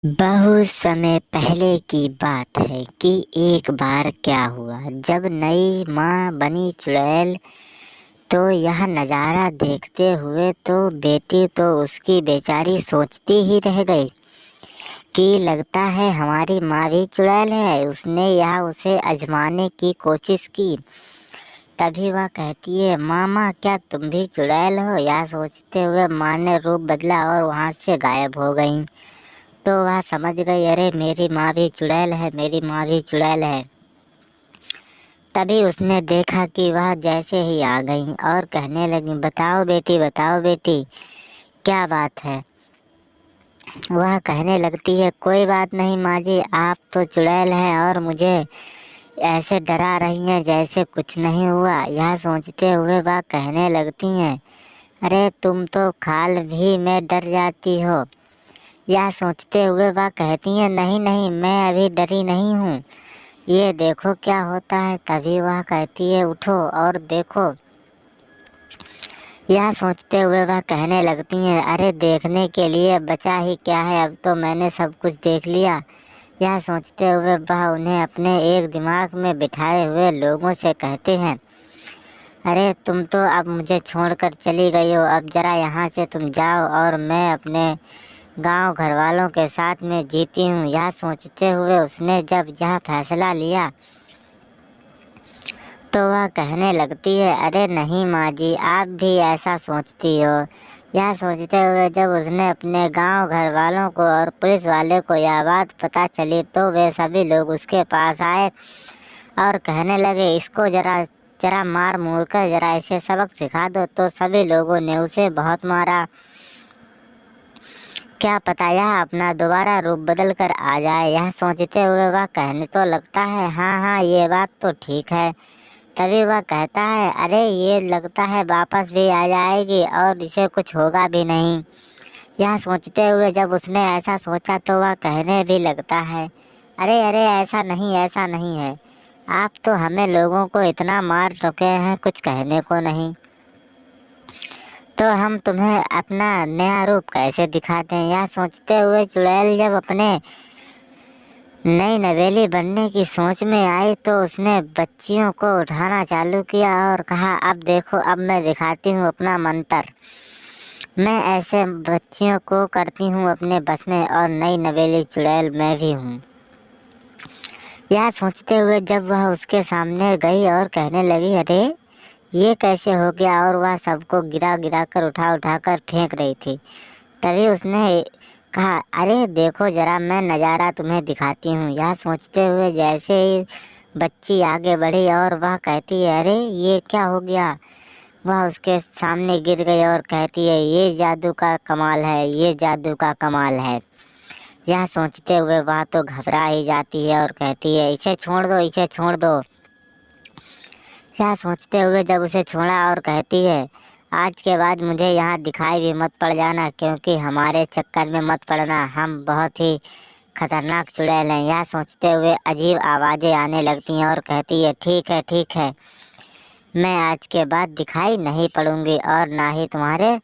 बहुत समय पहले की बात है कि एक बार क्या हुआ। जब नई माँ बनी चुड़ैल तो यह नज़ारा देखते हुए तो बेटी तो उसकी बेचारी सोचती ही रह गई कि लगता है हमारी माँ भी चुड़ैल है। उसने यह उसे आजमाने की कोशिश की। तभी वह कहती है, मामा क्या तुम भी चुड़ैल हो? यह सोचते हुए माँ ने रूप बदला और वहाँ से गायब हो गई। तो वह समझ गई, अरे मेरी माँ भी चुड़ैल है, मेरी माँ भी चुड़ैल है। तभी उसने देखा कि वह जैसे ही आ गई और कहने लगी, बताओ बेटी क्या बात है। वह कहने लगती है, कोई बात नहीं माँ जी, आप तो चुड़ैल हैं और मुझे ऐसे डरा रही हैं जैसे कुछ नहीं हुआ। यह सोचते हुए वह कहने लगती हैं, अरे तुम तो खाल भी में डर जाती हो। यह सोचते हुए वह कहती हैं, नहीं नहीं मैं अभी डरी नहीं हूँ, ये देखो क्या होता है। तभी वह कहती है, उठो और देखो। यह सोचते हुए वह कहने लगती हैं, अरे देखने के लिए बचा ही क्या है, अब तो मैंने सब कुछ देख लिया। यह सोचते हुए वह उन्हें अपने एक दिमाग में बिठाए हुए लोगों से कहते हैं, अरे तुम तो अब मुझे छोड़कर चली गई हो, अब जरा यहाँ से तुम जाओ और मैं अपने गांव घर वालों के साथ में जीती हूँ। यह सोचते हुए उसने जब यह फैसला लिया तो वह कहने लगती है, अरे नहीं माँ जी, आप भी ऐसा सोचती हो। यह सोचते हुए जब उसने अपने गांव घर वालों को और पुलिस वाले को यह बात पता चली तो वे सभी लोग उसके पास आए और कहने लगे, इसको जरा जरा मार मूर कर जरा इसे सबक सिखा दो। तो सभी लोगों ने उसे बहुत मारा। क्या पता यह अपना दोबारा रूप बदल कर आ जाए। यह सोचते हुए वह कहने तो लगता है, हाँ हाँ ये बात तो ठीक है। तभी वह कहता है, अरे ये लगता है वापस भी आ जाएगी और इसे कुछ होगा भी नहीं। यह सोचते हुए जब उसने ऐसा सोचा तो वह कहने भी लगता है, अरे अरे ऐसा नहीं है, आप तो हमें लोगों को इतना मार चुके हैं, कुछ कहने को नहीं, तो हम तुम्हें अपना नया रूप कैसे दिखाते हैं। यह सोचते हुए चुड़ैल जब अपने नई नवेली बनने की सोच में आई तो उसने बच्चियों को उठाना चालू किया और कहा, अब देखो अब मैं दिखाती हूँ अपना मंत्र। मैं ऐसे बच्चियों को करती हूँ अपने बस में और नई नवेली चुड़ैल मैं भी हूँ। यह सोचते हुए जब वह उसके सामने गई और कहने लगी, अरे ये कैसे हो गया, और वह सबको गिरा गिरा कर उठा कर फेंक रही थी। तभी उसने कहा, अरे देखो जरा मैं नज़ारा तुम्हें दिखाती हूँ। यह सोचते हुए जैसे ही बच्ची आगे बढ़ी और वह कहती है, अरे ये क्या हो गया। वह उसके सामने गिर गई और कहती है, ये जादू का कमाल है, ये जादू का कमाल है। यह सोचते हुए वह तो घबरा ही जाती है और कहती है, इसे छोड़ दो, इसे छोड़ दो। यह सोचते हुए जब उसे छोड़ा और कहती है, आज के बाद मुझे यहाँ दिखाई भी मत पड़ जाना, क्योंकि हमारे चक्कर में मत पड़ना, हम बहुत ही खतरनाक चुड़ैल हैं। यह सोचते हुए अजीब आवाज़ें आने लगती हैं और कहती है, ठीक है, मैं आज के बाद दिखाई नहीं पड़ूंगी और ना ही तुम्हारे